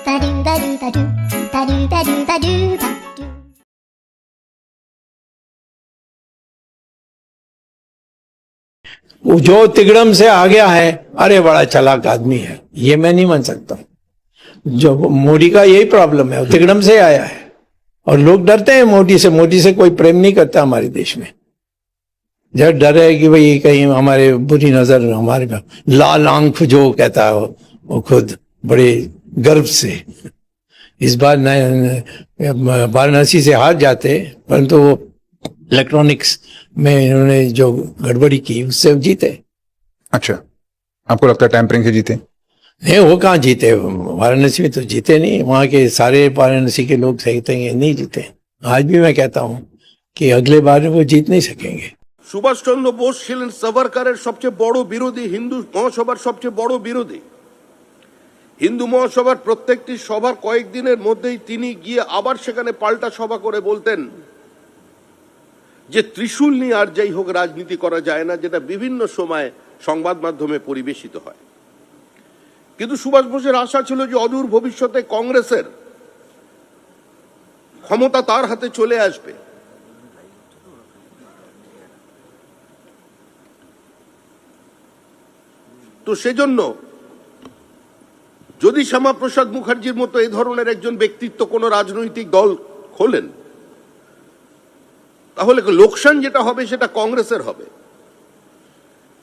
वो जो तिगड़म से आ गया है, अरे बड़ा चालाक आदमी है, ये मैं नहीं मान सकता। जो मोदी का यही प्रॉब्लम है, वो तिगड़म से आया है और लोग डरते हैं मोदी से। मोदी से कोई प्रेम नहीं करता हमारे देश में। जब डर है कि भाई कहीं हमारे बुरी नजर हमारे पे, लाल आंख जो कहता है वो खुद बड़े गर्व से। इस बार वाराणसी से हार जाते, परंतु वो इलेक्ट्रॉनिक्स में इन्होंने जो गड़बड़ी की उससे जीते। अच्छा, आपको लगता है टैंपरिंग से जीते? नहीं, वो कहाँ जीते, वाराणसी में तो जीते नहीं। वहां के सारे वाराणसी के लोग सही नहीं जीते। आज भी मैं कहता हूँ कि अगले बार वो जीत नहीं सकेंगे। सुभाष चंद्र बोस ছিলেন সাভারকারের সবচেয়ে বড় বিরোধী, হিন্দু মহাসভার সবচেয়ে বড় বিরোধী। হিন্দু মহাসভার প্রত্যেকটি সভার কয়েকদিনের মধ্যেই তিনি গিয়ে আবার সেখানে পাল্টা সভা করে বলতেন যে ত্রিশূল নিয়ে আর যাই হোক রাজনীতি করা যায় না, যেটা বিভিন্ন সময় সংবাদ মাধ্যমে পরিবেশিত হয়। কিন্তু সুভাষ বোসের আশা ছিল যে অদূর ভবিষ্যতে কংগ্রেসের ক্ষমতা তার হাতে চলে আসবে। তো সেজন্য যদি শ্যামাপ্রসাদ মুখার্জির মতো এই ধরনের একজন ব্যক্তিত্ব কোন রাজনৈতিক দল খোলেন, তাহলে লোকসান যেটা হবে সেটা কংগ্রেসের হবে।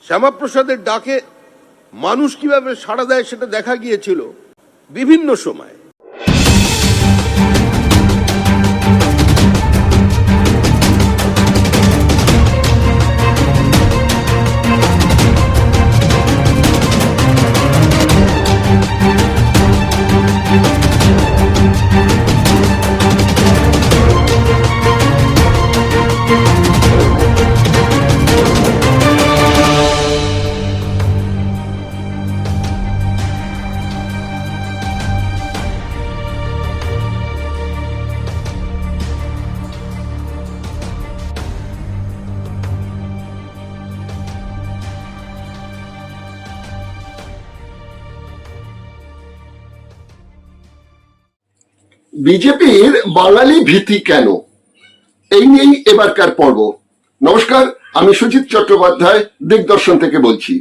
শ্যামাপ্রসাদের ডাকে মানুষ কিভাবে সাড়া দেয় সেটা দেখা গিয়েছিল বিভিন্ন সময়। বিজেপির বাঙালি ভীতি কেন, এই নিয়েই এবারকার পর্ব। নমস্কার, আমি সুজিত চট্টোপাধ্যায় দিগদর্শন থেকে বলছি।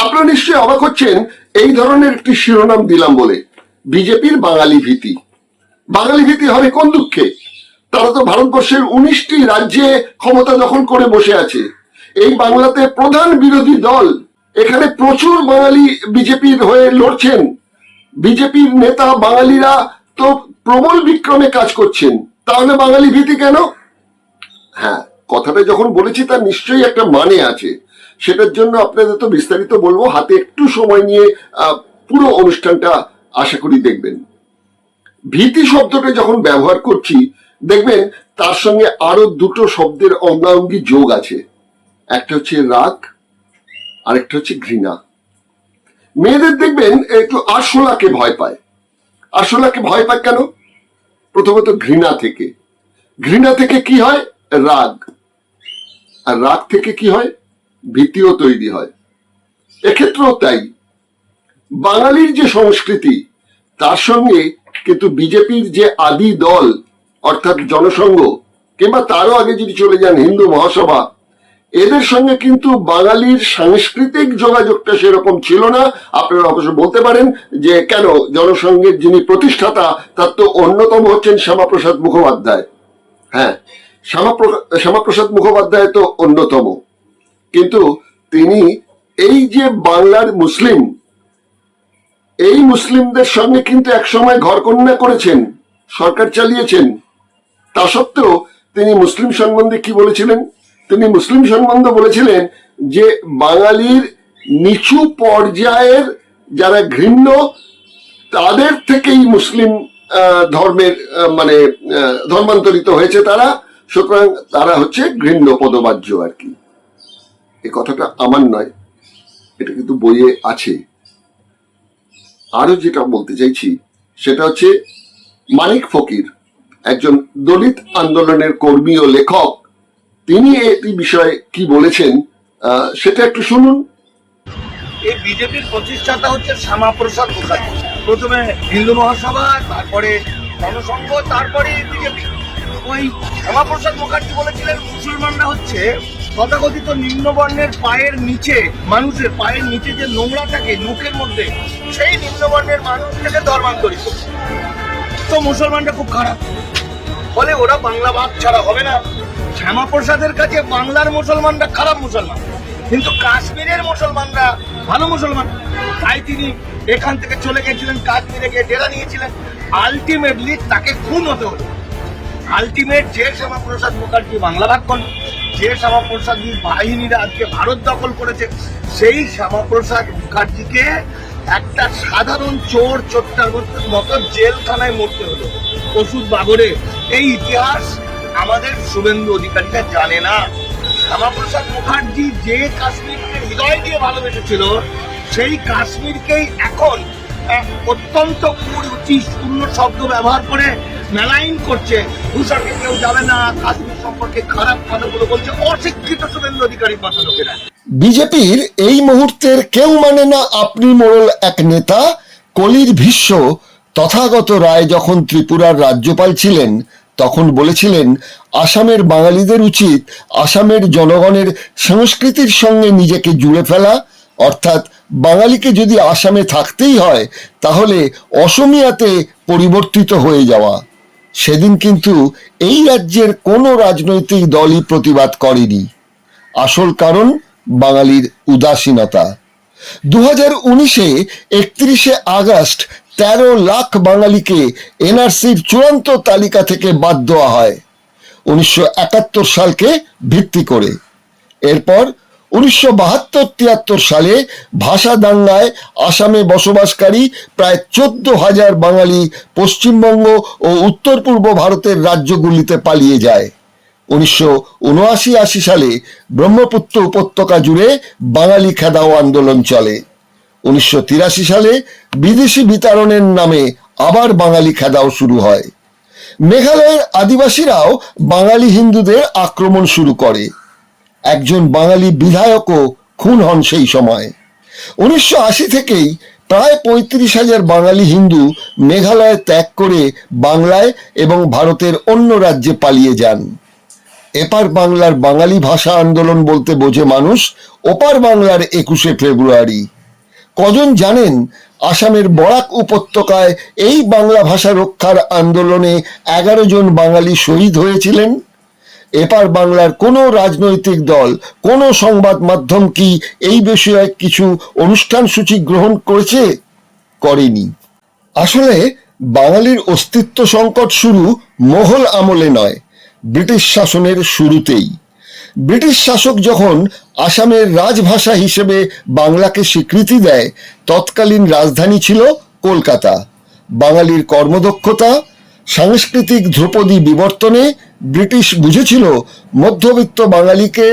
আপনারা নিশ্চয়ই অবাক হচ্ছেন এই ধরনের একটি শিরোনাম দিলাম বলে। বিজেপির বাঙালি ভীতি। বাঙালি ভীতি হবে কোন দুঃখে? তারা তো ভারতবর্ষের 19টি রাজ্যে ক্ষমতা দখল করে বসে আছে। এই বাংলাতে প্রধান বিরোধী দল, এখানে প্রচুর বাঙালি বিজেপির হয়ে লড়ছেন। বিজেপির নেতা বাঙালিরা তো প্রবল বিক্রমে কাজ করছেন। তাহলে বাঙালি ভীতি কেন? হ্যাঁ, কথাটা যখন বলেছি তার নিশ্চয়ই একটা মানে আছে। সেটার জন্য আপনাদের তো বিস্তারিত বলবো, হাতে একটু সময় নিয়ে পুরো অনুষ্ঠানটা আশা করি দেখবেন। ভীতি শব্দটা যখন ব্যবহার করছি দেখবেন তার সঙ্গে আরো দুটো শব্দের অঙ্গাঙ্গি যোগ আছে। একটা হচ্ছে রাগ, আরেকটা হচ্ছে ঘৃণা। মেয়েদের দেখবেন একটু আরশোলাকে ভয় পায়। আরশোলাকে ভয় পায় কেন? প্রথমত ঘৃণা থেকে। ঘৃণা থেকে কি হয়? রাগ। আর রাগ থেকে কি হয়? ভীতিও তৈরি হয়। এক্ষেত্রেও তাই। বাঙালির যে সংস্কৃতি তার সঙ্গে কিন্তু বিজেপির যে আদি দল অর্থাৎ জনসংঘ, কিংবা তারও আগে যদি চলে যান হিন্দু মহাসভা, এদের সঙ্গে কিন্তু বাঙালির সাংস্কৃতিক যোগাযোগটা সেরকম ছিল না। আপনারা অবশ্য বলতে পারেন যে কেন, জনসংঘের যিনি প্রতিষ্ঠাতা তার তো অন্যতম হচ্ছেন শ্যামাপ্রসাদ মুখোপাধ্যায়। হ্যাঁ, শ্যামাপ্রসাদ মুখোপাধ্যায় তো অন্যতম, কিন্তু তিনি এই যে বাংলার মুসলিম, এই মুসলিমদের সঙ্গে কিন্তু একসময় ঘরকন্যা করেছেন, সরকার চালিয়েছেন। তা সত্ত্বেও তিনি মুসলিম সম্বন্ধে কি বলেছিলেন? তিনি মুসলিম সম্বন্ধে বলেছিলেন যে বাঙালির নিচু পর্যায়ের যারা ঘৃণ্য তাদের থেকেই মুসলিম ধর্মের মানে ধর্মান্তরিত হয়েছে তারা, সুতরাং তারা হচ্ছে ঘৃণ্য পদবাচ্য আর কি। এই কথাটা আমার নয়, এটা কিন্তু বইয়ে আছে। আরো যেটা বলতে চাইছি সেটা হচ্ছে মানিক ফকির, একজন দলিত আন্দোলনের কর্মী ও লেখক, তিনি এই বিষয়ে কি বলেছেন সেটা একটু শুনুন। এই বিজেপির প্রতিষ্ঠাতা হচ্ছে শ্যামাপ্রসাদ মুখার্জি। প্রথমে হিন্দু মহাসভা, তারপরে জনসংঘ, তারপরে বিজেপি। ওই শ্যামাপ্রসাদ মুখার্জি বলেছিলেন মুসলমানরা হচ্ছে তথাকথিত নিম্নবর্ণের পায়ের নিচে, মানুষের পায়ের নিচে যে নোংরা থাকে মুখের মধ্যে, সেই নিম্নবর্ণের মানুষ থেকে ধর্মান্তরিত। তো মুসলমানরা খুব খারাপ, ফলে ওরা বাংলা ভাগ ছাড়া হবে না। শ্যামাপ্রসাদের কাছে বাংলার মুসলমানরা খারাপ মুসলমান, কিন্তু কাশ্মীরের মুসলমানরা ভালো মুসলমান। তাই তিনি এখান থেকে চলে গেছিলেন, কাশ্মীরে গিয়ে ডেরা নিয়েছিলেন। আলটিমেটলি তাকে খুন হতে হলো। আলটিমেট যে শ্যামাপ্রসাদ মুখার্জি বাংলা ভাগ করল, যে শ্যামাপ্রসাদীর বাহিনীরা আজকে ভারত দখল করেছে, সেই শ্যামাপ্রসাদ মুখার্জিকে একটা সাধারণ চোর চোট্টার মতো জেলখানায় মরতে হলো ওষুধ বাগরে। এই ইতিহাস আমাদের শুভেন্দু অধিকারীরা জানে না। শ্যামাপ্রসাদ মুখার্জি যে কাশ্মীরকে হৃদয় দিয়ে ভালোবেসেছিল, সেই কাশ্মীরকেই এখন অত্যন্ত কুরুচি শূন্য শব্দ ব্যবহার করে মেলাইন করছে। ভূষণকে কেউ যাবে না, কাশ্মীর সম্পর্কে খারাপ কথাগুলো বলছে অশিক্ষিত শুভেন্দু অধিকারীর মতো লোকেরা। বিজেপির এই মুহূর্তের কেউ মানে না আপনি মোড়ল এক নেতা কলির ভীষ্ম তথাগত রায় যখন ত্রিপুরার রাজ্যপাল ছিলেন, তখন বলেছিলেন আসামের বাঙালিদের উচিত আসামের জনগণের সংস্কৃতির সঙ্গে নিজেকে জুড়ে ফেলা, অর্থাৎ বাঙালিকে যদি আসামে থাকতেই হয় তাহলে অসমিয়াতে পরিবর্তিত হয়ে যাওয়া। সেদিন কিন্তু এই রাজ্যের কোনো রাজনৈতিক দলই প্রতিবাদ করেনি। আসল কারণ বাঙালির উদাসীনতা। 2019-এ 31শে আগস্ট 13 লাখ বাঙালিকে এনআরসির চূড়ান্ত তালিকা থেকে বাদ দেওয়া হয় 1971 সালকে ভিত্তি করে। এরপর 1972-73 সালে ভাষা দাঙ্গায় আসামে বসবাসকারী প্রায় 14,000 বাঙালি পশ্চিমবঙ্গ ও উত্তর পূর্ব ভারতের রাজ্যগুলিতে পালিয়ে যায়। 1979-80 সালে ব্রহ্মপুত্র উপত্যকা জুড়ে বাঙালি খেদাও আন্দোলন চলে। 1983 সালে বিদেশি বিতাড়নের নামে আবার বাঙালি খেদাও শুরু হয়। মেঘালয়ের আদিবাসীরাও বাঙালি হিন্দুদের আক্রমণ শুরু করে। একজন বাঙালি বিধায়কও খুন হন সেই সময়। 1980 থেকেই প্রায় 35,000 বাঙালি হিন্দু মেঘালয় ত্যাগ করে বাংলায় এবং ভারতের অন্য রাজ্যে পালিয়ে যান। এপার বাংলার বাঙালি ভাষা আন্দোলন বলতে বোঝে মানুষ ওপার বাংলার 21শে ফেব্রুয়ারি। কজন জানেন আসামের বরাক উপত্যকায় এই বাংলা ভাষা রক্ষার আন্দোলনে 11 জন বাঙালি শহীদ হয়েছিলেন? এপার বাংলার কোনো রাজনৈতিক দল, কোনো সংবাদ মাধ্যম কি এই বিষয়ে কিছু অনুষ্ঠান সূচি গ্রহণ করেছে? করেনি। আসলে বাঙালির অস্তিত্ব সংকট শুরু মোগল আমলে নয়, ব্রিটিশ শাসনের শুরুতেই। ব্রিটিশ শাসক যখন আসামের রাজভাষা হিসেবে বাংলাকে স্বীকৃতি দেয়, তৎকালীন রাজধানী ছিল কলকাতা। বাঙালির কর্মদক্ষতা, সাংস্কৃতিক ধ্রুপদী বিবর্তনে ব্রিটিশ বুঝেছিল মধ্যবিত্ত বাঙালিকে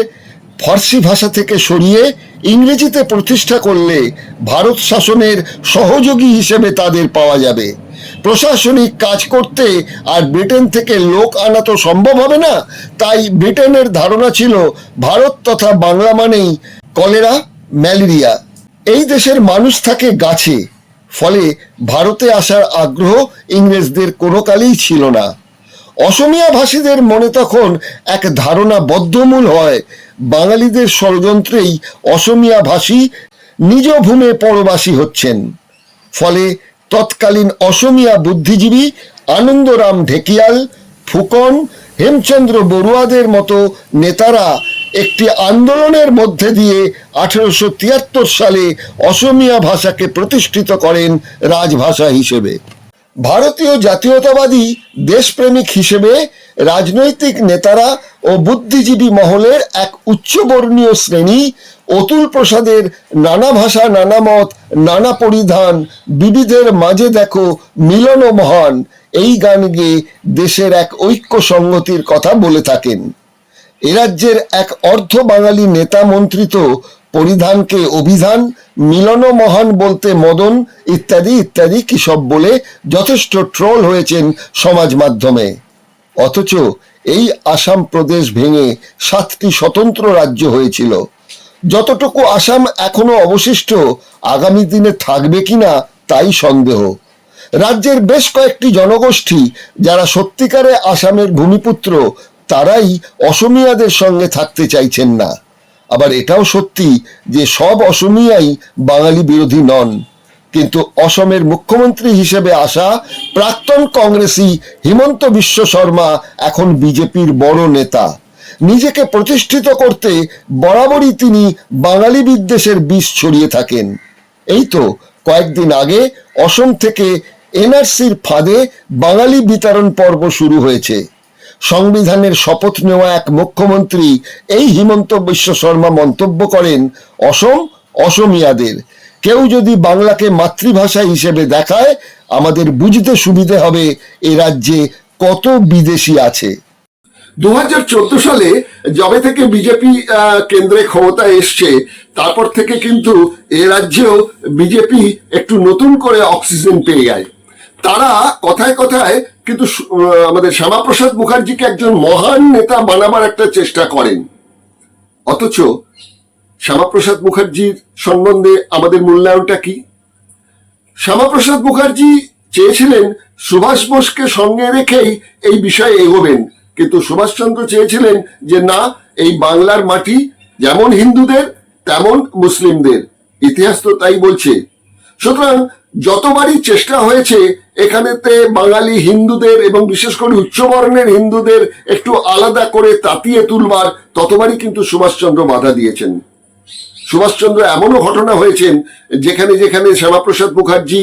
ফার্সি ভাষা থেকে সরিয়ে ইংরেজিতে প্রতিষ্ঠা করলে ভারত শাসনের সহযোগী হিসেবে তাদের পাওয়া যাবে। প্রশাসনিক কাজ করতে আর ব্রিটেন থেকে লোক আনা তো সম্ভব হবে না, তাই ব্রিটেনের ধারণা ছিল ভারত তথা বাংলা মানেই কলেরা, ম্যালেরিয়া। এই দেশের মানুষ থাকে গাছে, ফলে ভারতে আসার আগ্রহ ইংরেজদের কোনো কালেই ছিল না। অসমিয়া ভাষীদের মনে তখন এক ধারণা বদ্ধমূল হয়, বাঙালিদের ষড়যন্ত্রেই অসমিয়া ভাষী নিজ ভূমে পরবাসী হচ্ছেন। ফলে তৎকালীন অসমিয়া বুদ্ধিজীবী আনন্দরাম ঢেকিয়াল, ফুকন, হেমচন্দ্র বড়ুয়াদের মতো নেতারা একটি আন্দোলনের মধ্যে দিয়ে 1873 সালে অসমিয়া ভাষাকে প্রতিষ্ঠিত করেন রাজভাষা হিসেবে। ভারতীয় জাতীয়তাবাদী দেশপ্রেমিক হিসেবে রাজনৈতিক নেতারা ও বুদ্ধিজীবী মহলের এক উচ্চবর্ণীয় শ্রেণী অতুল প্রসাদের নানা ভাষা, নানা মত, নানা পরিধান, বিবিধের মাঝে দেখো মিলন মহান এই গান গেয়ে দেশের এক ঐক্য সংহতির কথা বলে থাকেন। এ রাজ্যের এক অর্ধ বাঙালি নেতা মন্ত্রী তো পরিধানকে অভিধান, মিলন মহান বলতে মদন ইত্যাদি ইত্যাদি কি সব বলে যথেষ্ট ট্রোল হয়েছেন সমাজ মাধ্যমে। অথচ এই আসাম প্রদেশ ভেঙে 7টি স্বতন্ত্র রাজ্য হয়েছিল। যতটুকু আসাম এখনো অবশিষ্ট, আগামী দিনে থাকবে কিনা তাই সন্দেহ। রাজ্যের বেশ কয়েকটি জনগোষ্ঠী যারা সত্যিকারে আসামের ভূমিপুত্র তারাই অসমিয়াদের সঙ্গে থাকতে চাইছেন না। আবার এটাও সত্যি যে সব অসমিয়াই বাঙালি বিরোধী নন, কিন্তু অসমের মুখ্যমন্ত্রী হিসেবে আসা প্রাক্তন কংগ্রেসী হিমন্ত বিশ্ব শর্মা এখন বিজেপির বড় নেতা। নিজেকে প্রতিষ্ঠিত করতে বরাবরই তিনি বাঙালি বিদ্বেষের বিষ ছড়িয়ে থাকেন। এই তো কয়েকদিন আগে অসম থেকে এনআরসির ফাঁদে বাঙালি বিতরণ পর্ব শুরু হয়েছে। সংবিধানের শপথ নেওয়া এক মুখ্যমন্ত্রী এই হিমন্ত বিশ্ব শর্মা মন্তব্য করেন, অসম অসমিয়াদের, কেউ যদি বাংলাকে মাতৃভাষা হিসেবে দেখায় আমাদের বুঝতে সুবিধে হবে এ রাজ্যে কত বিদেশি আছে। 2014 সালে যবে থেকে বিজেপি কেন্দ্রে ক্ষমতায় এসছে তারপর থেকে কিন্তু এ রাজ্যেও বিজেপি একটু নতুন করে অক্সিজেন পেয়ে যায়। তারা কথায় কথায় কিন্তু আমাদের শ্যামাপ্রসাদ মুখার্জিকে একজন মহান নেতা বানাবার একটা চেষ্টা করেন, অথচ শ্যামাপ্রসাদ মুখার্জির সম্বন্ধে আমাদের মূল্যায়নটা কি? শ্যামাপ্রসাদ মুখার্জি চেয়েছিলেন সুভাষ বোসকে সঙ্গে রেখেই এই বিষয়ে এগোবেন, কিন্তু সুভাষচন্দ্র চেয়েছিলেন যে না, এই বাংলার মাটি যেমন হিন্দুদের তেমন মুসলিমদের, ইতিহাস তো তাই বলছে। সুতরাং যতবারই চেষ্টা হয়েছে এখানেতে বাঙালি হিন্দুদের এবং বিশেষ করে উচ্চবর্ণের হিন্দুদের একটু আলাদা করে তাতিয়ে তুলবার, ততবারই কিন্তু সুভাষচন্দ্র বাধা দিয়েছেন। সুভাষচন্দ্র এমনও ঘটনা হয়েছেন যেখানে যেখানে শ্যামাপ্রসাদ মুখার্জি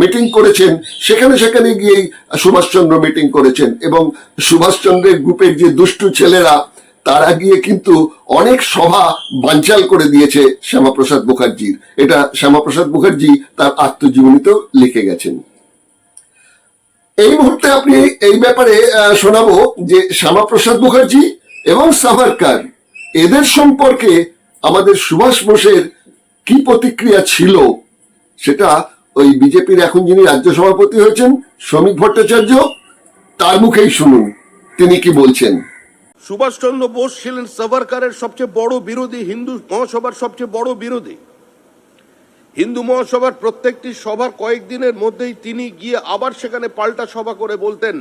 মিটিং করেছেন সেখানে সেখানে গিয়েই সুভাষচন্দ্র মিটিং করেছেন, এবং সুভাষচন্দ্রের গ্রুপের যে দুষ্টু ছেলেরা তারা গিয়ে কিন্তু অনেক সভা বানচাল করে দিয়েছে শ্যামাপ্রসাদ মুখার্জির। এটা শ্যামাপ্রসাদ মুখার্জি তার আত্মজীবনীতেও লিখে গেছেন। এই মুহূর্তে আপনি এই ব্যাপারে শোনাবো যে শ্যামাপ্রসাদ মুখার্জি এবং সাভারকার এদের সম্পর্কে আমাদের সুভাষ বোসের কি প্রতিক্রিয়া ছিল, সেটা ওই বিজেপির এখন যিনি রাজ্য সভাপতি হয়েছেন শ্রমিক ভট্টাচার্য, তার মুখেই শুনুন তিনি কি বলছেন। সুভাষচন্দ্র বোস ছিলেন সাভারকারের সবচেয়ে বড় বিরোধী, হিন্দু মহাসভার সবচেয়ে বড় বিরোধী। হিন্দু মহাসভার প্রত্যেকটি সভার কয়েকদিনের মধ্যেই তিনি গিয়ে আবার সেখানে পাল্টা সভা করে বলতেন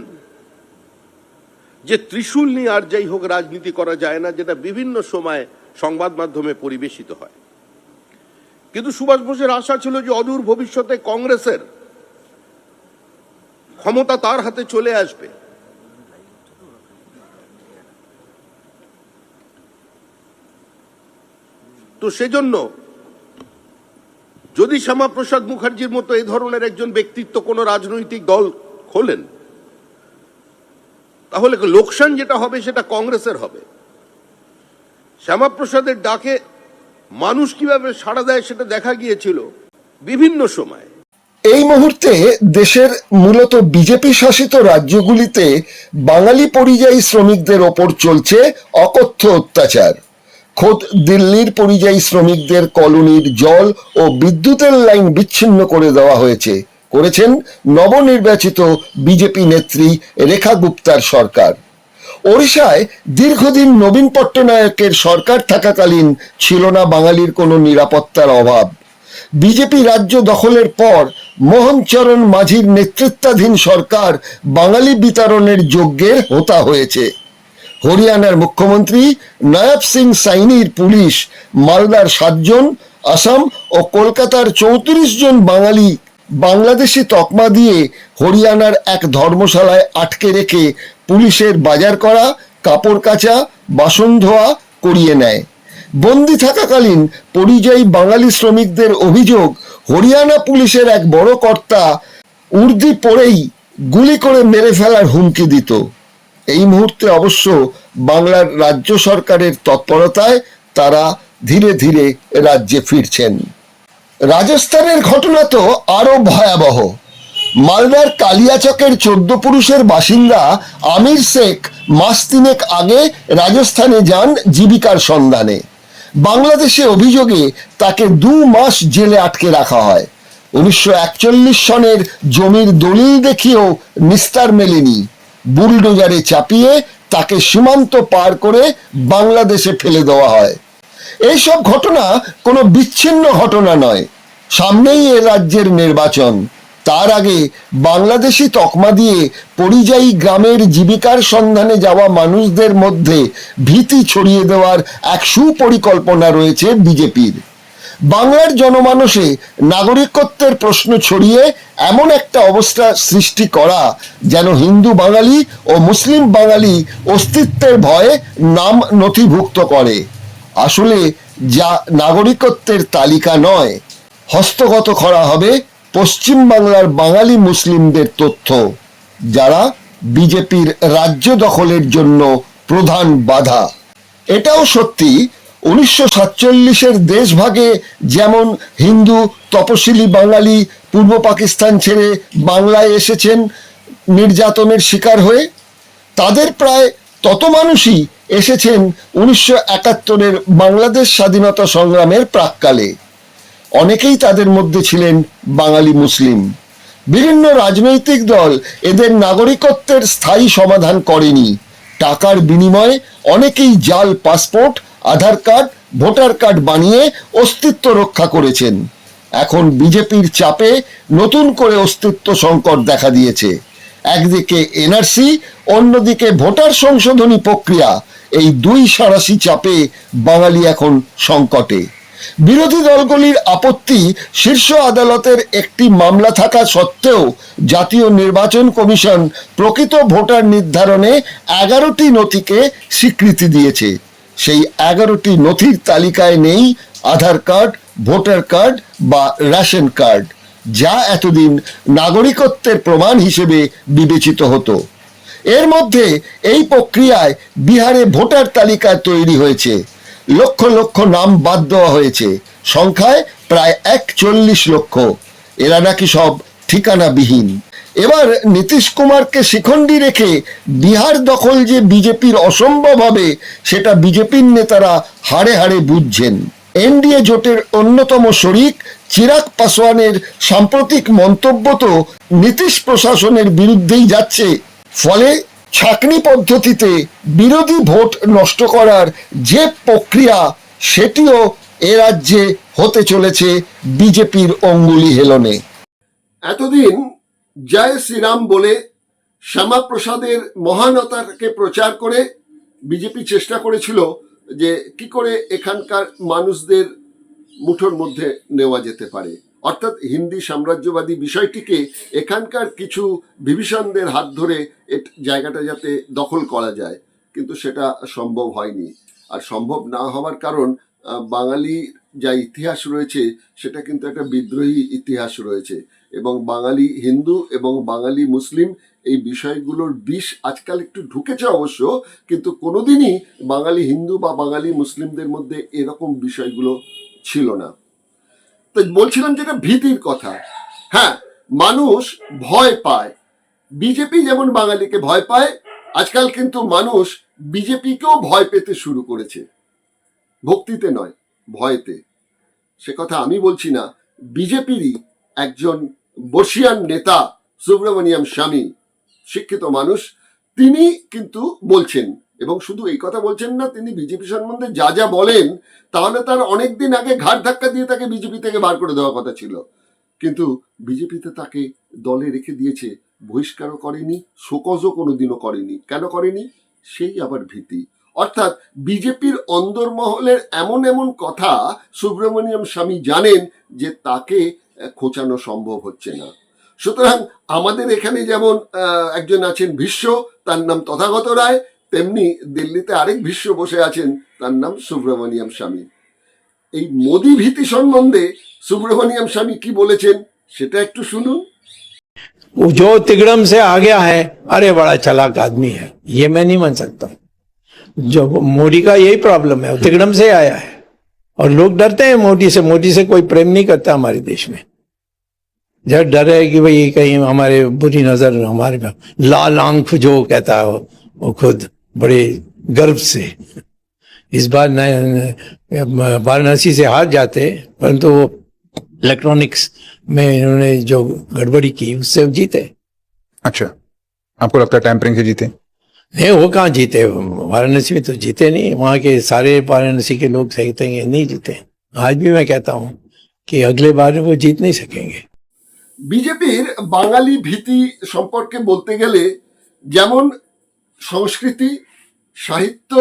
যে ত্রিশূল নিয়ে আর যাই হোক রাজনীতি করা যায় না, যেটা বিভিন্ন সময় সংবাদ মাধ্যমে পরিবেশিত হয়। কিন্তু সুভাষ বোসের আশা ছিল যে অদূর ভবিষ্যতে কংগ্রেসের ক্ষমতা তার হাতে চলে আসবে। তো সেজন্য যদি শ্যামাপ্রসাদ মুখার্জির মতো এই ধরনের একজন ব্যক্তিত্ব কোনো রাজনৈতিক দল খোলেন, তাহলে লোকসান যেটা হবে সেটা কংগ্রেসের হবে। শ্যামাপ্রসাদের ডাকে মানুষ কিভাবে সাড়া দেয় সেটা দেখা গিয়েছিল বিভিন্ন সময়। এই মুহূর্তে দেশের মূলত বিজেপি শাসিত রাজ্যগুলিতে বাঙালি পরিযায়ী শ্রমিকদের ওপর চলছে অকথ্য অত্যাচার। খোদ দিল্লির পরিযায়ী শ্রমিকদের কলোনির জল ও বিদ্যুতের লাইন বিচ্ছিন্ন করে দেওয়া হয়েছে, করেছেন নবনির্বাচিত বিজেপি নেত্রী রেখা গুপ্তার সরকার। ওড়িশায় দীর্ঘদিন নবীন পট্টনায়কের সরকার থাকাকালীন ছিল না বাঙালির কোনো নিরাপত্তার অভাব। বিজেপি রাজ্য দখলের পর মোহনচরণ মাঝির নেতৃত্বাধীন সরকার বাঙালি বিতরণের যজ্ঞের হোতা হয়েছে। হরিয়ানার মুখ্যমন্ত্রী নয়াব সিং সাইনির পুলিশ মালদার 7 জন, আসাম ও কলকাতার 34 জন বাঙালি বাংলাদেশি তকমা দিয়ে হরিয়ানার এক ধর্মশালায় আটকে রেখে পুলিশের বাজার করা, কাপড় কাচা, বাসন ধোয়া করিয়ে নেয়। বন্দি থাকাকালীন পরিযায়ী বাঙালি শ্রমিকদের অভিযোগ, হরিয়ানা পুলিশের এক বড় কর্তা উর্দি পরেই গুলি করে মেরে ফেলার হুমকি দিত। এই মুহূর্তে অবশ্য বাংলার রাজ্য সরকারের তৎপরতায় তারা ধীরে ধীরে রাজ্যে ফিরছেন। রাজস্থানের ঘটনা তো আরো ভয়াবহ। মালদার কালিয়াচকের 14 পুরুষের বাসিন্দা আমির শেখ মাস 3 আগে রাজস্থানে যান জীবিকার সন্ধানে। বাংলাদেশে অভিযোগে তাকে 2 মাস জেলে আটকে রাখা হয়। 1941 সনের জমির দলিল দেখিয়েও নিস্তার মেলেনি। বুলডোজারে চাপিয়ে তাকে সীমান্ত পার করে বাংলাদেশে ফেলে দেওয়া হয়। এইসব ঘটনা কোনো বিচ্ছিন্ন ঘটনা নয়। সামনেই এ রাজ্যের নির্বাচন, তার আগে বাংলাদেশি তকমা দিয়ে পরিযায়ী গ্রামের জীবিকার সন্ধানে যাওয়া মানুষদের মধ্যে ভীতি ছড়িয়ে দেওয়ার এক সুপরিকল্পনা রয়েছে বিজেপির। বাংলার জনমানসে নাগরিকত্বের প্রশ্ন ছড়িয়ে এমন একটা অবস্থা সৃষ্টি করা যেন হিন্দু বাঙালি ও মুসলিম বাঙালি অস্তিত্বের ভয়ে নাম নথিভুক্ত করে। আসলে যা নাগরিকত্বের তালিকা নয়, হস্তগত করা হবে পশ্চিম বাংলার বাঙালি মুসলিমদের তথ্য, যারা বিজেপির রাজ্য দখলের জন্য প্রধান বাধা। এটাও সত্যি 1947-এর দেশভাগে যেমন হিন্দু তপশিলি বাঙালি পূর্ব পাকিস্তান ছেড়ে বাংলায় এসেছেন নির্যাতনের শিকার হয়ে, তাদের প্রায় তত মানুষই এসেছেন 1971-এর বাংলাদেশ স্বাধীনতা সংগ্রামের প্রাক্কালে। অনেকেই তাদের মধ্যে ছিলেন বাঙালি মুসলিম। বিভিন্ন রাজনৈতিক দল এদের নাগরিকত্বের স্থায়ী সমাধান করেনি। টাকার বিনিময়ে অনেকেই জাল পাসপোর্ট, আধার কার্ড, ভোটার কার্ড বানিয়ে অস্তিত্ব রক্ষা করেছেন। এখন বিজেপির চাপে নতুন করে অস্তিত্ব সংকট দেখা দিয়েছে। একদিকে এনআরসি, অন্যদিকে ভোটার সংশোধনী প্রক্রিয়া, এই দুই সাঁড়াশি চাপে বাঙালি এখন সংকটে। বিরোধী দলগুলির আপত্তি, শীর্ষ আদালতের একটি মামলা থাকা সত্ত্বেও জাতীয় নির্বাচন কমিশন প্রকৃত ভোটার নির্ধারণে 11টি নথিকে স্বীকৃতি দিয়েছে। সেই 11টি নথির তালিকায় নেই আধার কার্ড, ভোটার কার্ড বা রেশন কার্ড, যা এতদিন নাগরিকত্বের প্রমাণ হিসেবে বিবেচিত হতো। এর মধ্যে এই প্রক্রিয়ায় বিহারে ভোটার তালিকা তৈরি হয়েছে, লক্ষ লক্ষ নাম বাদ দেওয়া হয়েছে, সংখ্যায় প্রায় 41 লক্ষ। এরা নাকি সব ঠিকানাবিহীন। এবার নীতিশ কুমারকে শিখণ্ডী রেখে বিহার দখল যে বিজেপির অসম্ভব হবে, সেটা বিজেপির নেতারা হাড়ে হাড়ে বুঝছেন। এনডিএ জোটের অন্যতম শরিক চিরাগ পাসওয়ানের সাম্প্রতিক মন্তব্য তো নীতিশ প্রশাসনের বিরুদ্ধেই যাচ্ছে। ফলে ছাঁকনি পদ্ধতিতে বিরোধী ভোট নষ্ট করার যে প্রক্রিয়া, সেটিও এ রাজ্যে হতে চলেছে বিজেপির অঙ্গুলি হেলনে। এতদিন জয় শ্রীরাম বলে শ্যামাপ্রসাদের মহানতাকে প্রচার করে বিজেপি চেষ্টা করেছিল যে কি করে এখানকার মানুষদের মুঠোর মধ্যে নেওয়া যেতে পারে, অর্থাৎ হিন্দি সাম্রাজ্যবাদী বিষয়টিকে এখানকার কিছু বিভীষণদের হাত ধরে জায়গাটা যাতে দখল করা যায়, কিন্তু সেটা সম্ভব হয়নি। আর সম্ভব না হওয়ার কারণ, বাঙালি যা ইতিহাস রয়েছে সেটা কিন্তু একটা বিদ্রোহী ইতিহাস রয়েছে, এবং বাঙালি হিন্দু এবং বাঙালি মুসলিম এই বিষয়গুলোর বিষ আজকাল একটু ঢুকেছে অবশ্য, কিন্তু কোনোদিনই বাঙালি হিন্দু বা বাঙালি মুসলিমদের মধ্যে এরকম বিষয়গুলো ছিল না। তো বলছিলাম যেটা ভীতির কথা। হ্যাঁ, মানুষ ভয় পায়। বিজেপি যেমন বাঙালিকে ভয় পায়, আজকাল কিন্তু মানুষ বিজেপিকেও ভয় পেতে শুরু করেছে। ভক্তিতে নয়, ভয়তে। সে কথা আমি বলছি না, বিজেপিরই একজন বর্ষিয়ান নেতা সুব্রমণিয়াম স্বামী, শিক্ষিত মানুষ, তিনি কিন্তু বলছেন, এবং শুধু এই কথা বলছেন না, তিনি বিজেপি সম্বন্ধে যা যা বলেন, তাহলে তার অনেকদিন আগে ঘাট ধাক্কা দিয়ে তাকে বিজেপি থেকে বার করে দেওয়ার কথা ছিল। কিন্তু বিজেপিতে তাকে দলে রেখে দিয়েছে, বহিষ্কারও করেনি, শোকজও কোনোদিনও করেনি। কেন করেনি? সেই আবার ভীতি। অর্থাৎ বিজেপির অন্দরমহলের এমন এমন কথা সুব্রমণিয়াম স্বামী জানেন যে তাকে খোঁচানো সম্ভব হচ্ছে না। সুতরাং আমাদের এখানে যেমন একজন আছেন ভীষ্ম, তার নাম তথাগত রায়, তেমনি দিল্লিতে আরেক ভীষ্ম বসে আছেন, তার নাম সুব্রমণিয়াম স্বামী। এই মোদি ভীতি সম্বন্ধে সুব্রমণিয়াম স্বামী কি বলেছেন সেটা একটু শুনুন। जो तिगड़म से आ गया है, अरे बड़ा चालाक आदमी है, ये मैं नहीं मान सकता। जो मोदी का यही प्रॉब्लम है, वो तिगड़म से आया है और लोग डरते हैं मोदी से। मोदी से कोई प्रेम नहीं करता हमारे देश में। जब डर है कि भाई कहीं हमारे बुरी नजर, हमारे लाल आंख जो कहता है वो खुद बड़े गर्व से। इस बार वाराणसी से हार जाते, परंतु वो इलेक्ट्रॉनिक्स में इन्होंने जो गड़बड़ी की उससे जीते। अच्छा, आपको लगता है टैंपरिंग से जीते? नहीं, वो कहाँ जीते, वाराणसी में तो जीते नहीं। वहाँ के सारे वाराणसी के लोग सही नहीं जीते। आज भी मैं कहता हूँ कि अगले बार वो जीत नहीं सकेंगे। বিজেপির বাঙালি ভীতি সম্পর্কে বলতে গেলে যেমন সংস্কৃতি, সাহিত্য,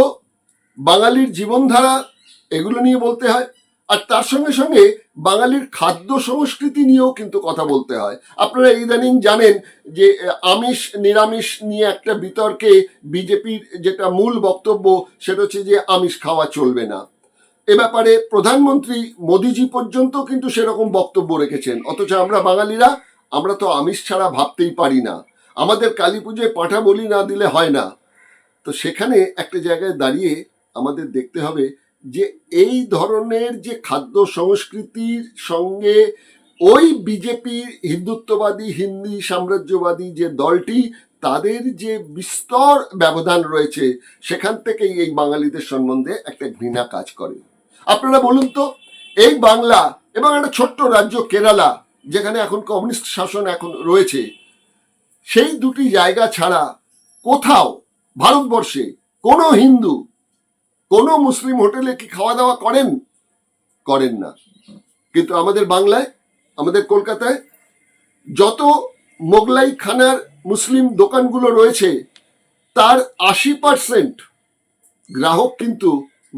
বাঙালির জীবনধারা এগুলো নিয়ে বলতে হয়, আর তার সঙ্গে সঙ্গে বাঙালির খাদ্য সংস্কৃতি নিয়েও কিন্তু কথা বলতে হয়। আপনারা ইদানিং জানেন যে আমিষ নিরামিষ নিয়ে একটা বিতর্কে বিজেপির যেটা মূল বক্তব্য সেটা হচ্ছে যে আমিষ খাওয়া চলবে না। এ ব্যাপারে প্রধানমন্ত্রী মোদিজি পর্যন্ত কিন্তু সেরকম বক্তব্য রেখেছেন, অথচ আমরা বাঙালিরা আমরা তো আমিষ ছাড়া ভাবতেই পারি না, আমাদের কালী পুজোয় পাঁঠা বলি না দিলে হয় না। তো সেখানে একটা জায়গায় দাঁড়িয়ে আমাদের দেখতে হবে যে এই ধরনের যে খাদ্য সংস্কৃতির সঙ্গে ওই বিজেপির হিন্দুত্ববাদী হিন্দি সাম্রাজ্যবাদী যে দলটি তাদের যে বিস্তর ব্যবধান রয়েছে, সেখান থেকেই এই বাঙালিদের সম্বন্ধে একটা ঘৃণা কাজ করে। আপনারা বলুন তো, এই বাংলা এবং একটা ছোট্ট রাজ্য কেরালা যেখানে এখন কমিউনিস্ট শাসন এখন রয়েছে, সেই দুটি জায়গা ছাড়া কোথাও ভারতবর্ষে কোনো হিন্দু কোনো মুসলিম হোটেলে কি খাওয়া দাওয়া করেন না। কিন্তু আমাদের বাংলায়, আমাদের কলকাতায় যত মোগলাই খানার মুসলিম দোকানগুলো রয়েছে তার 80% গ্রাহক কিন্তু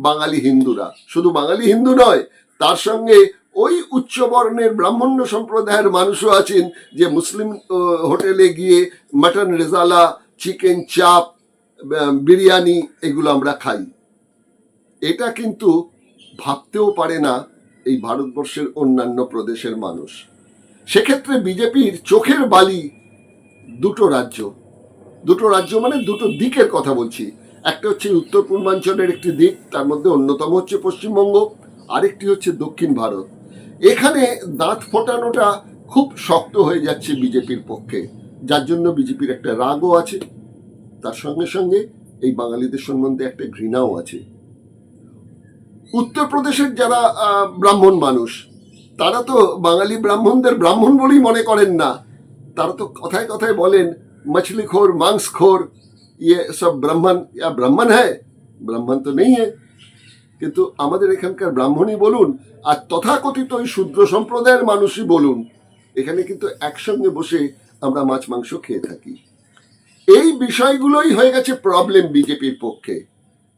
বাঙালি হিন্দুরা। শুধু বাঙালি হিন্দু নয়, তার সঙ্গে ওই উচ্চবর্ণের ব্রাহ্মণ্য সম্প্রদায়ের মানুষও আছেন যে মুসলিম হোটেলে গিয়ে মাটন রেজালা, চিকেন চাপ, বিরিয়ানি এগুলো আমরা খাই। এটা কিন্তু ভাবতেও পারে না এই ভারতবর্ষের অন্যান্য প্রদেশের মানুষ। সেক্ষেত্রে বিজেপির চোখের বালি দুটো রাজ্য মানে দুটো দিকের কথা বলছি। একটা হচ্ছে উত্তর পূর্বাঞ্চলের একটি দিক, তার মধ্যে অন্যতম হচ্ছে পশ্চিমবঙ্গ, আরেকটি হচ্ছে দক্ষিণ ভারত। এখানে দাঁত ফোটানোটা খুব শক্ত হয়ে যাচ্ছে বিজেপির পক্ষে, যার জন্য বিজেপির একটা রাগও আছে, তার সঙ্গে সঙ্গে এই বাঙালিদের সম্বন্ধে একটা ঘৃণাও আছে। উত্তরপ্রদেশের যারা ব্রাহ্মণ মানুষ, তারা তো বাঙালি ব্রাহ্মণদের ব্রাহ্মণ বলেই মনে করেন না। তারা তো কথায় কথায় বলেন মছলিখোর, মাংসখোর, ইয়ে সব ব্রাহ্মণ, ইয়া ব্রাহ্মণ হ্যায়, ব্রাহ্মণ তো নেই হ্যায়। কিন্তু আমাদের এখানকার ব্রাহ্মণই বলুন আর তথাকথিত ওই শূদ্র সম্প্রদায়ের মানুষই বলুন, এখানে কিন্তু একসঙ্গে বসে আমরা মাছ মাংস খেয়ে থাকি। এই বিষয়গুলোই হয়ে গেছে প্রবলেম বিজেপির পক্ষে।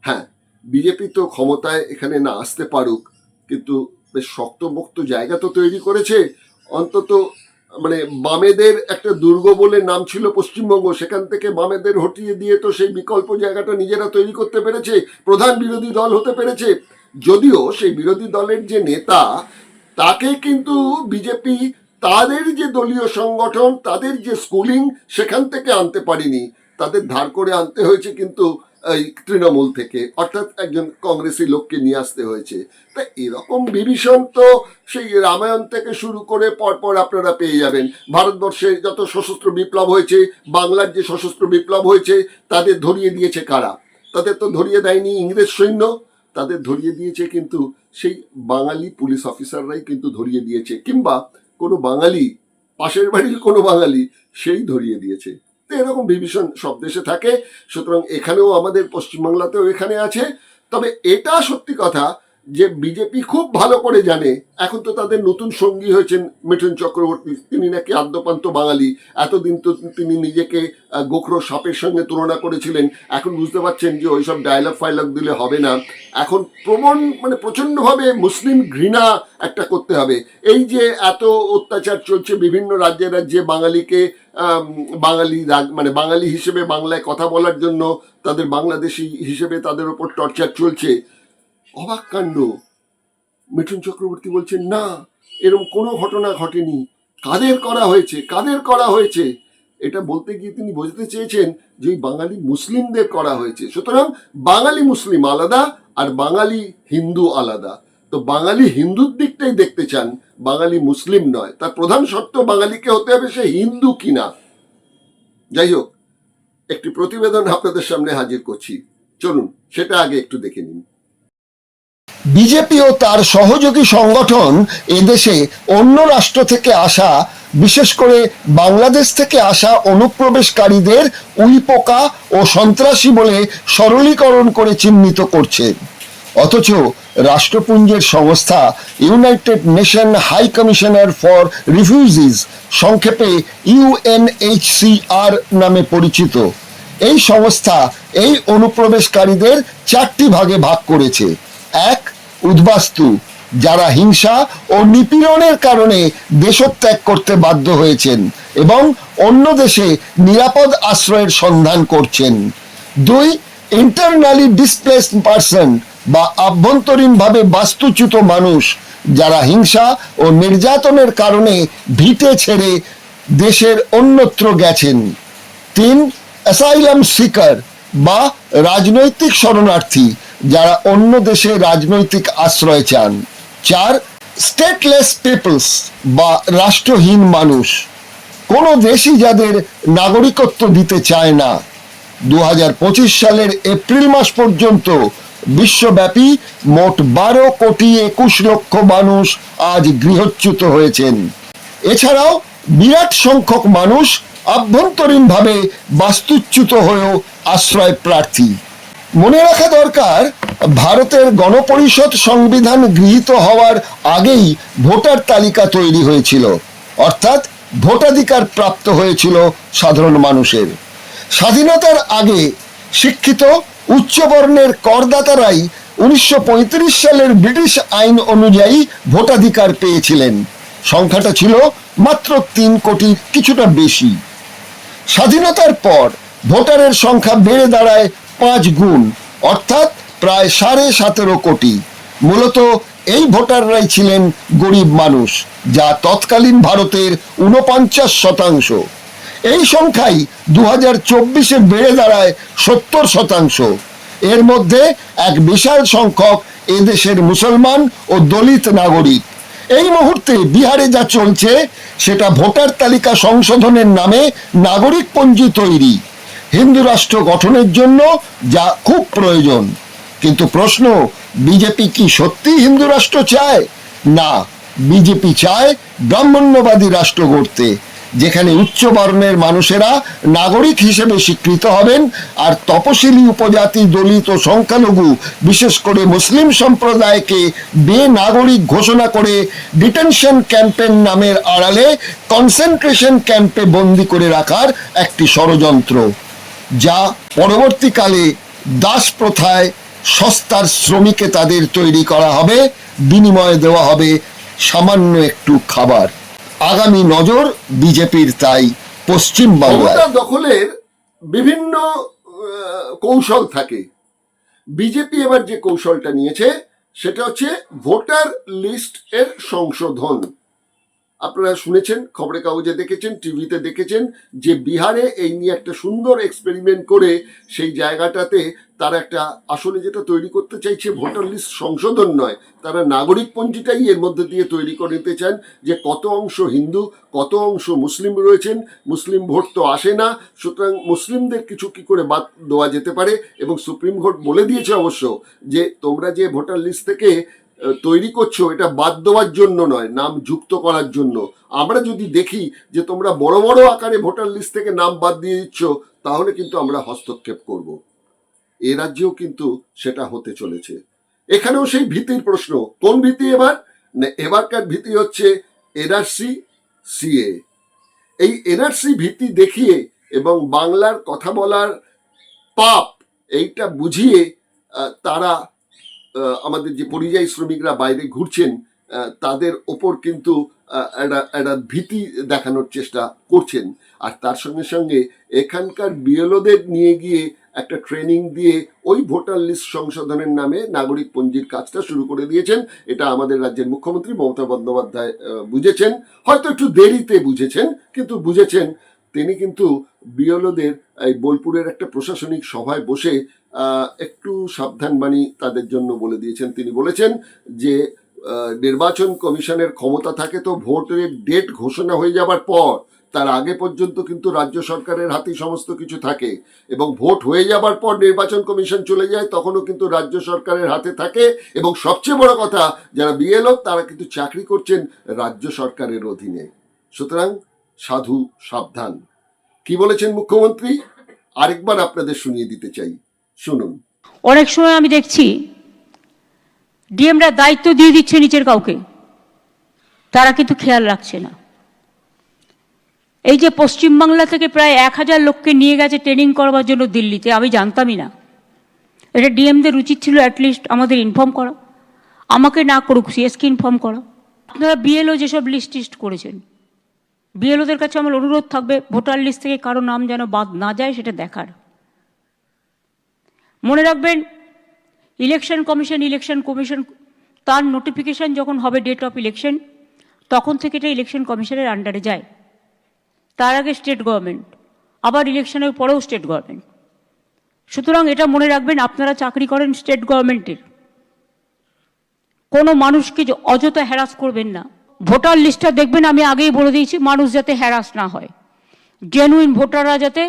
হ্যাঁ, বিজেপি তো ক্ষমতায় এখানে না আসতে পারুক, কিন্তু বেশ শক্তপোক্ত জায়গা তো তৈরি করেছে। অন্তত মানে বামেদের একটা দুর্গ বলে নাম ছিল পশ্চিমবঙ্গ, সেখান থেকে বামেদের হটিয়ে দিয়ে তো সেই বিকল্প জায়গাটা নিজেরা তৈরি করতে পেরেছে, প্রধান বিরোধী দল হতে পেরেছে। যদিও সেই বিরোধী দলের যে নেতা, তাকে কিন্তু বিজেপি তাদের যে দলীয় সংগঠন, তাদের যে স্কুলিং, সেখান থেকে আনতে পারেনি, তাদের ধার করে আনতে হয়েছে কিন্তু এই তৃণমূল থেকে, অর্থাৎ একজন কংগ্রেসী লোককে নিয়ে আসতে হয়েছে। তা এরকম বিভীষণ তো সেই রামায়ণ থেকে শুরু করে পরপর আপনারা পেয়ে যাবেন। ভারতবর্ষে যত সশস্ত্র বিপ্লব হয়েছে, বাংলার যে সশস্ত্র বিপ্লব হয়েছে, তাদের ধরিয়ে দিয়েছে কারা? তাদের তো ধরিয়ে দেয়নি ইংরেজ সৈন্য, তাদের ধরিয়ে দিয়েছে কিন্তু সেই বাঙালি পুলিশ অফিসাররাই কিন্তু ধরিয়ে দিয়েছে, কিংবা কোনো বাঙালি, পাশের বাড়ির কোনো বাঙালি সেই ধরিয়ে দিয়েছে। এরকম বিভীষণ সব দেশে থাকে, সুতরাং এখানেও আমাদের পশ্চিমবাংলাতেও এখানে আছে। তবে এটা সত্যি কথা যে বিজেপি খুব ভালো করে জানে, এখন তো তাদের নতুন সঙ্গী হয়েছেন মিঠুন চক্রবর্তী, তিনি নাকি আদ্যপান্ত বাঙালি। এতদিন তো তিনি নিজেকে গোখরো সাপের সঙ্গে তুলনা করেছিলেন, এখন বুঝতে পারছেন যে ওইসব ডায়লগ ফাইলগ দিলে হবে না, এখন প্রচণ্ডভাবে মুসলিম ঘৃণা একটা করতে হবে। এই যে এত অত্যাচার চলছে বিভিন্ন রাজ্যে রাজ্যে বাঙালিকে, বাঙালি হিসেবে বাংলায় কথা বলার জন্য তাদের বাংলাদেশি হিসেবে তাদের ওপর টর্চার চলছে, অবাক কাণ্ড। মিঠুন চক্রবর্তী বলছেন না, এরকম কোনো ঘটনা ঘটেনি, কাদের করা হয়েছে। এটা বলতে গিয়ে তিনি বোঝাতে চেয়েছেন যে বাঙালি মুসলিমদের করা হয়েছে। সুতরাং বাঙালি মুসলিম আলাদা আর বাঙালি হিন্দু আলাদা। তো বাঙালি হিন্দুর দিকটাই দেখতে চান, বাঙালি মুসলিম নয়। তার প্রধান শর্ত বাঙালিকে হতে হবে সে হিন্দু কিনা। যাই হোক, একটি প্রতিবেদন আপনাদের সামনে হাজির করছি, চলুন সেটা আগে একটু দেখে নিন। বিজেপি ও তার সহযোগী সংগঠন এদেশে অন্য রাষ্ট্র থেকে আসা, বিশেষ করে বাংলাদেশ থেকে আসা অনুপ্রবেশকারীদের উইপোকা ও সন্ত্রাসী বলে সরলীকরণ করে চিহ্নিত করছে। অথচ রাষ্ট্রপুঞ্জের সংস্থা United Nation High Commissioner for Refugees, সংক্ষেপে ইউএনএইচসিআর নামে পরিচিত, এই সংস্থা এই অনুপ্রবেশকারীদের 4টি ভাগে ভাগ করেছে। 1. উদ্বাস্তু, যারা হিংসা ও নিপীড়নের কারণে দেশত্যাগ করতে বাধ্য হয়েছেন এবং অন্য দেশে নিরাপদ আশ্রয়ের সন্ধান করছেন। 2. ইন্টারনালি ডিসপ্লেসড পারসন, বা আভ্যন্তরীণভাবে বাস্তুচ্যুত মানুষ, যারা হিংসা ও নির্যাতনের কারণে ভিটে ছেড়ে দেশের অন্যত্র গেছেন। 3. অ্যাসাইলাম সিকার, বা রাজনৈতিক শরণার্থী, যারা অন্য দেশে রাজনৈতিক আশ্রয় চান। 4. স্টেটলেস পিপলস, বা রাষ্ট্রহীন মানুষ, কোনো দেশই যাদের নাগরিকত্ব দিতে চায় না। 2025 সালের এপ্রিল মাস পর্যন্ত বিশ্বব্যাপী মোট 12,21,00,000 মানুষ আজ গৃহচ্যুত হয়েছেন। এছাড়াও বিরাট সংখ্যক মানুষ আভ্যন্তরীণভাবে বাস্তুচ্যুত হয়েও আশ্রয় প্রার্থী। মনে রাখা দরকার, ভারতের গণপরিষদ সংবিধান গৃহীত হওয়ার আগেই ভোটার তালিকা তৈরি হয়েছিল, অর্থাৎ ভোটাধিকার প্রাপ্ত হয়েছিল সাধারণ মানুষের। স্বাধীনতার আগে শিক্ষিত উচ্চবর্ণের করদাতারাই 1935 সালের ব্রিটিশ আইন অনুযায়ী ভোটাধিকার পেয়েছিলেন। সংখ্যাটা ছিল মাত্র 3 কোটির কিছুটা বেশি। স্বাধীনতার পর ভোটারের সংখ্যা বেড়ে দাঁড়ায় 5 গুণ, অর্থাৎ প্রায় 17.5 কোটি। মূলত এই ভোটাররাই ছিলেন গরিব মানুষ, যা তৎকালীন ভারতের 49%। এই সংখ্যাই 2024-এ বেড়ে দাঁড়ায় 70%। এর মধ্যে এক বিশাল সংখ্যক এদেশের মুসলমান ও দলিত নাগরিক। এই মুহূর্তে বিহারে যা চলছে সেটা ভোটার তালিকা সংশোধনের নামে নাগরিকপঞ্জি তৈরি, হিন্দু রাষ্ট্র গঠনের জন্য, যা খুব প্রয়োজন। কিন্তু প্রশ্ন, বিজেপি কি সত্যি হিন্দু রাষ্ট্র চায়? না, বিজেপি চায় ব্রাহ্মণ্যবাদী রাষ্ট্র গড়তে, যেখানে উচ্চ বর্ণের মানুষেরা নাগরিক হিসেবে স্বীকৃত হবেন আর তপশিলি উপজাতি, দলিত ও সংখ্যালঘু, বিশেষ করে মুসলিম সম্প্রদায়কে বেনাগরিক ঘোষণা করে ডিটেনশন ক্যাম্পের নামের আড়ালে কনসেন্ট্রেশন ক্যাম্পে বন্দি করে রাখার একটি ষড়যন্ত্র, যা পরবর্তীকালে দাস প্রথায় সস্তার শ্রমিকে তাদের তৈরি করা হবে, বিনিময়ে দেওয়া হবে সামান্য একটু খাবার। আগামী নজর বিজেপির তাই পশ্চিম বাংলায়। ক্ষমতা দখলের বিভিন্ন কৌশল থাকে। বিজেপি এবার যে কৌশলটা নিয়েছে সেটা হচ্ছে ভোটার লিস্ট এর সংশোধন। আপনারা শুনেছেন, খবরের কাগজে দেখেছেন, টিভিতে দেখেছেন যে বিহারে এই নিয়ে একটা সুন্দর এক্সপেরিমেন্ট করে সেই জায়গাটাতে তারা একটা আসলে যেটা তৈরি করতে চাইছে ভোটার লিস্ট সংশোধন নয়, তারা নাগরিকপঞ্জিটাই এর মধ্যে দিয়ে তৈরি করে নিতে চান যে কত অংশ হিন্দু, কত অংশ মুসলিম রয়েছেন। মুসলিম ভোট তো আসে না, সুতরাং মুসলিমদের কিছু কি করে বাদ দেওয়া যেতে পারে। এবং সুপ্রিম কোর্ট বলে দিয়েছে অবশ্য যে তোমরা যে ভোটার লিস্ট থেকে তৈরি করছো এটা বাদ দেওয়ার জন্য নয়, নাম যুক্ত করার জন্য। আমরা যদি দেখি যে তোমরা বড় বড় আকারে ভোটার লিস্ট থেকে নাম বাদ দিয়ে দিচ্ছ, তাহলে কিন্তু আমরা হস্তক্ষেপ করব। এ রাজ্যেও কিন্তু সেটা হতে চলেছে। এখানেও সেই ভীতির প্রশ্ন। কোন ভীতি এবার? না, এবারকার ভীতি হচ্ছে এনআরসি, সিএ। এই এনআরসি ভীতি দেখিয়ে এবং বাংলার কথা বলার পাপ এইটা বুঝিয়ে তারা আমাদের যে পরিযায়ী শ্রমিকরা বাইরে ঘুরছেন তাদের ওপর কিন্তু একটা ভীতি দেখানোর চেষ্টা করছেন। আর তার সঙ্গে সঙ্গে এখানকার বিএলওদের নিয়ে গিয়ে একটা ট্রেনিং দিয়ে ওই ভোটার লিস্ট সংশোধনের নামে নাগরিক পঞ্জির কাজটা শুরু করে দিয়েছেন। এটা আমাদের রাজ্যের মুখ্যমন্ত্রী মমতা বন্দ্যোপাধ্যায় বুঝেছেন, হয়তো একটু দেরিতে বুঝেছেন, কিন্তু বুঝেছেন। তিনি কিন্তু বিএলওদের এই বোলপুরের একটা প্রশাসনিক সভায় বসে একটু সাবধানবাণী তাদের জন্য বলে দিয়েছেন। তিনি বলেছেন যে নির্বাচন কমিশনের ক্ষমতা থাকে তো ভোটের ডেট ঘোষণা হয়ে যাবার পর, তার আগে পর্যন্ত কিন্তু রাজ্য সরকারের হাতেই সমস্ত কিছু থাকে, এবং ভোট হয়ে যাবার পর নির্বাচন কমিশন চলে যায় তখনও কিন্তু রাজ্য সরকারের হাতে থাকে। এবং সবচেয়ে বড় কথা, যারা বিএলও তারা কিন্তু চাকরি করছেন রাজ্য সরকারের অধীনে। সুতরাং সাধু সাবধান। কি বলেছেন মুখ্যমন্ত্রী আরেকবার আপনাদের শুনিয়ে দিতে চাই, শুনুন। অনেক সময় আমি দেখছি ডিএমরা দায়িত্ব দিয়ে দিচ্ছে নিচের কাউকে, তারা কিন্তু খেয়াল রাখছে না। এই যে পশ্চিমবাংলা থেকে প্রায় 1000 লোককে নিয়ে গেছে ট্রেনিং করবার জন্য দিল্লিতে, আমি জানতামই না। এটা ডিএমদের উচিত ছিল অ্যাটলিস্ট আমাদের ইনফর্ম করা, আমাকে না করুক সিএসকে ইনফর্ম করা। আপনারা বিএলও যেসব লিস্ট করেছেন, বিএলওদের কাছে আমার অনুরোধ থাকবে ভোটার লিস্ট থেকে কারো নাম যেন বাদ না যায় সেটা দেখার। মনে রাখবেন ইলেকশন কমিশন তার নোটিফিকেশন যখন হবে ডেট অফ ইলেকশন, তখন থেকে এটা ইলেকশন কমিশনের আন্ডারে যায়। তার আগে স্টেট গভর্নমেন্ট, আবার ইলেকশনের পরেও স্টেট গভর্নমেন্ট। সুতরাং এটা মনে রাখবেন, আপনারা চাকরি করেন স্টেট গভর্নমেন্টের, কোনো মানুষকে অযথা হ্যারাস করবেন না। ভোটার লিস্টটা দেখবেন, আমি আগেই বলে দিয়েছি, মানুষ যাতে হ্যারাস না হয়, জেনুইন ভোটাররা যাতে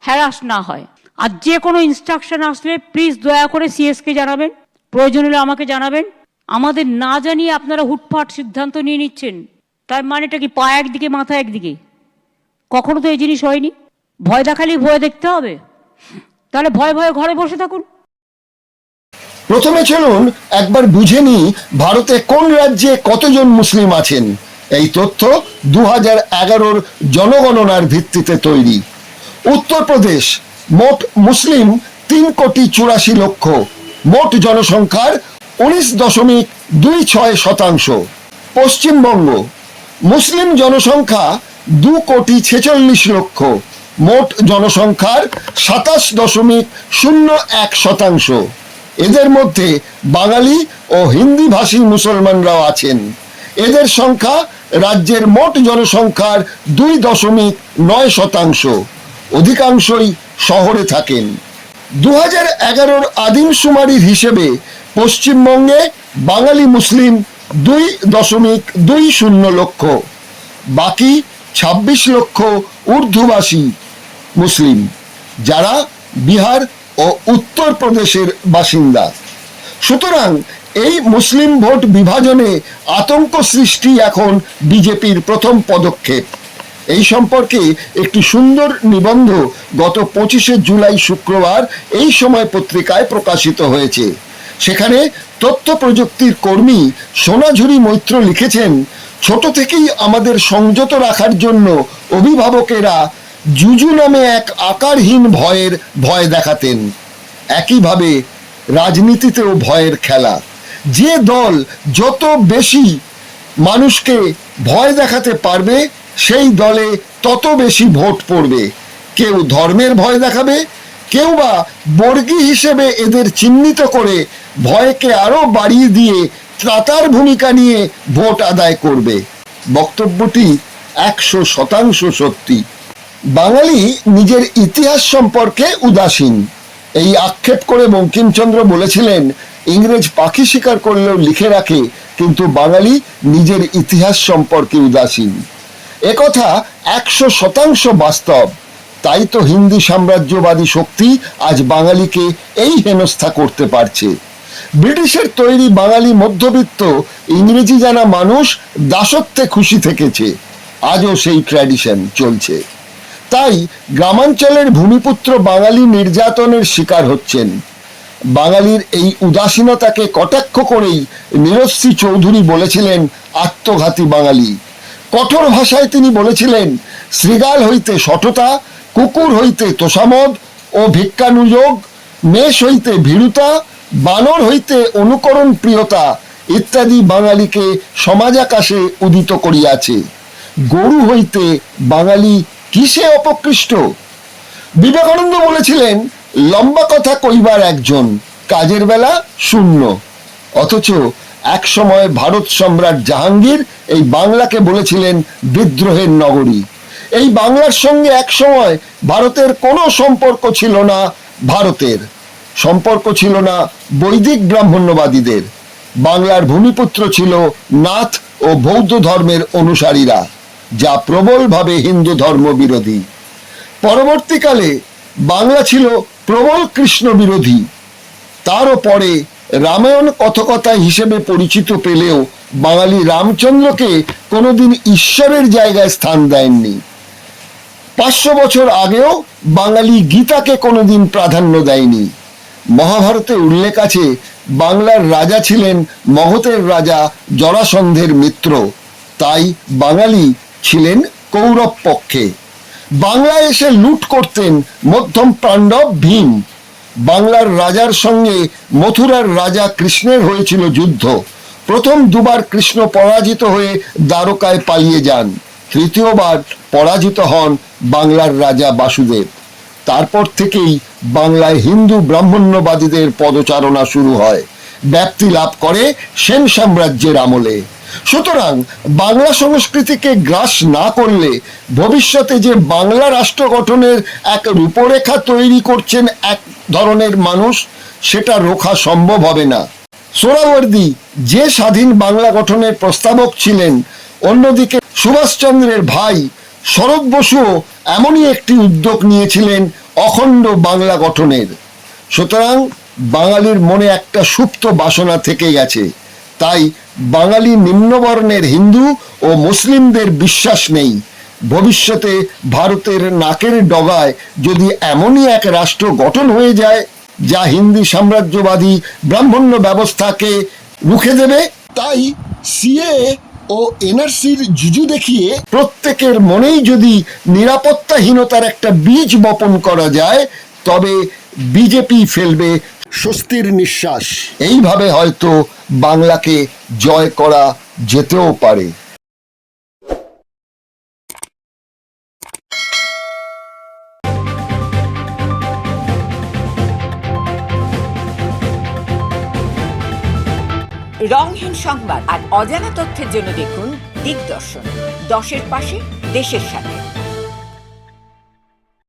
হ্যারাস না হয়। আর যে কোনো ইনস্ট্রাকশন আসলে প্লিজ দয়া করে সিএসকে জানাবেন, প্রয়োজন হলে আমাকে জানাবেন। আমাদের না জানিয়ে আপনারা হুটফাট সিদ্ধান্ত নিয়ে নিচ্ছেন, তার মানেটা কি পা একদিকে মাথা একদিকে? কখনো তো এই জিনিস হয়নি। ভয় দেখালেই ভয় দেখতে হবে, তাহলে ভয়ে ভয়ে ঘরে বসে থাকুন। প্রথমে চলুন একবার বুঝে নিই ভারতে কোন রাজ্যে কতজন মুসলিম আছেন। এই তথ্য 2011 জনগণনার ভিত্তিতে তৈরি। উত্তরপ্রদেশ মোট মুসলিম 3,84,00,000, মোট জনসংখ্যার 19.26%। পশ্চিমবঙ্গ মুসলিম জনসংখ্যা 2,46,00,000, মোট জনসংখ্যার 27.01%। এদের মধ্যে বাঙালি ও হিন্দি ভাষী মুসলমানরাও আছেন। এদের সংখ্যা রাজ্যের মোট জনসংখ্যার 2.9%। অধিকাংশই শহরে থাকেন। 2011 আদিমশুমারির হিসেবে পশ্চিমবঙ্গে বাঙালি মুসলিম 2.20 লক্ষ, বাকি 26 লক্ষ উর্দুভাষী মুসলিম, যারা বিহার ও উত্তরপ্রদেশের বাসিন্দা। সুতরাং এই মুসলিম ভোট বিভাজনে আতঙ্ক সৃষ্টি এখন বিজেপির প্রথম পদক্ষেপ। এই সম্পর্কে একটি সুন্দর নিবন্ধ গত 25শে জুলাই শুক্রবার এই সময় পত্রিকায় প্রকাশিত হয়েছে। সেখানে তথ্য প্রযুক্তির কর্মী সোনাঝুরি মৈত্র লিখেছেন, ছোট থেকেই আমাদের সংযত রাখার জন্য অভিভাবকেরা জুজু নামে এক আকারহীন ভয় দেখাতেন। একইভাবে রাজনীতিতেও ভয়ের খেলা। যে দল যত বেশি মানুষকে ভয় দেখাতে পারবে সেই দলে তত বেশি ভোট পড়বে। কেউ ধর্মের ভয় দেখাবে, কেউ বা বর্গী হিসেবে এদের চিহ্নিত করে ভয়কে আরো বাড়িয়ে দিয়ে ত্রাতার ভূমিকা নিয়ে ভোট আদায় করবে। বক্তব্যটি 100% সত্যি। বাঙালি নিজের ইতিহাস সম্পর্কে উদাসীন, এই আক্ষেপ করে বঙ্কিমচন্দ্র বলেছিলেন, ইংরেজ পাখি শিকার করলেও লিখে রাখে, কিন্তু বাঙালি নিজের ইতিহাস সম্পর্কে উদাসীন। একথা 100% বাস্তব। তাই তো হিন্দি সাম্রাজ্যবাদী শক্তি আজ বাঙালিকে এই হেনস্থা করতে পারছে। ব্রিটিশের তৈরি বাঙালি মধ্যবিত্ত ইংরেজি জানা মানুষ দাসত্বে খুশি থেকেছে, আজও সেই ট্র্যাডিশন চলছে। তাই গ্রামাঞ্চলের ভূমিপুত্র বাঙালি নির্যাতনের শিকার হচ্ছেন। বাঙালির এই উদাসীনতাকে কটাক্ষ করেই নীরশ্রী চৌধুরী বলেছিলেন, আত্মঘাতী বাঙালি। কঠোর ভাষায় তিনি বলেছিলেন, শৃগাল হইতে শঠতা, কুকুর হইতে তোষামদ ও ভিক্ষানুযোগ, মেষ হইতে ভীরুতা, বানর হইতে অনুকরণ প্রিয়তা ইত্যাদি বাঙালিকে সমাজাকাশে উদিত করিয়াছে। গরু হইতে বাঙালি কিসে অপকৃষ্ট? বিবেকানন্দ বলেছিলেন, লম্বা কথা কইবার একজন, কাজের বেলা শূন্য। অথচ এক সময় ভারত সম্রাট জাহাঙ্গীর এই বাংলাকে বলেছিলেন বিদ্রোহের নগরী। এই বাংলার সঙ্গে এক সময় ভারতের কোনো সম্পর্ক ছিল না। ভারতের সম্পর্ক ছিল না বৈদিক ব্রাহ্মণ্যবাদীদের। বাংলার ভূমিপুত্র ছিল নাথ ও বৌদ্ধ ধর্মের অনুসারীরা, যা প্রবলভাবে হিন্দু ধর্ম বিরোধী। পরবর্তীকালে বাংলা ছিল প্রবল কৃষ্ণ বিরোধী। তারও পরে রামায়ণ কথকতা হিসেবে পরিচিত পেলেও বাঙালি রামচন্দ্রকে কোনোদিন ঈশ্বরের জায়গায় স্থান দেননি। 500 বছর আগেও বাঙালি গীতাকে কোনোদিন প্রাধান্য দেয়নি। মহাভারতে উল্লেখ আছে, বাংলার রাজা ছিলেন মগধের রাজা জরাসন্ধের মিত্র, তাই বাঙালি ছিলেন কৌরব পক্ষে। বাংলায় এসে লুট করতেন মধ্যম পাণ্ডব ভীম। বাংলার রাজার সঙ্গে মথুরার রাজা কৃষ্ণের হয়েছিল যুদ্ধ। প্রথম দুবার কৃষ্ণ পরাজিত হয়ে দ্বারকায় পালিয়ে যান, তৃতীয়বার পরাজিত হন বাংলার রাজা বাসুদেব। তারপর থেকেই বাংলায় হিন্দু ব্রাহ্মণ্যবাদীদের পদচারণা শুরু হয়, ব্যাপ্তি লাভ করে সেন সাম্রাজ্যের আমলে। সুতরাং বাংলা সংস্কৃতিকে গ্রাস না করলে ভবিষ্যতে যে বাংলা রাষ্ট্র গঠনের এক রূপরেখা তৈরি করছেন এক ধরনের মানুষ, সেটা রোখা সম্ভব হবে না। সোহরাওয়ার্দী যে স্বাধীন বাংলা গঠনের প্রস্তাবক ছিলেন, অন্যদিকে সুভাষচন্দ্রের ভাই শরৎ বসুও এমনই একটি উদ্যোগ নিয়েছিলেন অখণ্ড বাংলা গঠনের। সুতরাং বাঙালির মনে একটা সুপ্ত বাসনা থেকে গেছে, তাই বাঙালি নিম্নবর্ণের হিন্দু ও মুসলিমদের বিশ্বাস নেই ভবিষ্যতে ভারতের নাকের ডগায় যদি এমনই এক রাষ্ট্র গঠন হয়ে যায় যা হিন্দি সাম্রাজ্যবাদী ব্রাহ্মণ্য ব্যবস্থাকে রুখে দেবে। তাই সিএ ও এনআরসির জুজু দেখিয়ে প্রত্যেকের মনেই যদি নিরাপত্তাহীনতার একটা বীজ বপন করা যায়, তবে বিজেপি ফেলবে স্বস্তির নিঃশ্বাস। এইভাবে হয়তো বাংলাকে জয় করা যেতেও পারে। রংহীন সংবাদ আর অজানা তথ্যের জন্য দেখুন দিগদর্শন, 10-এর পাশে, দেশের সাথে।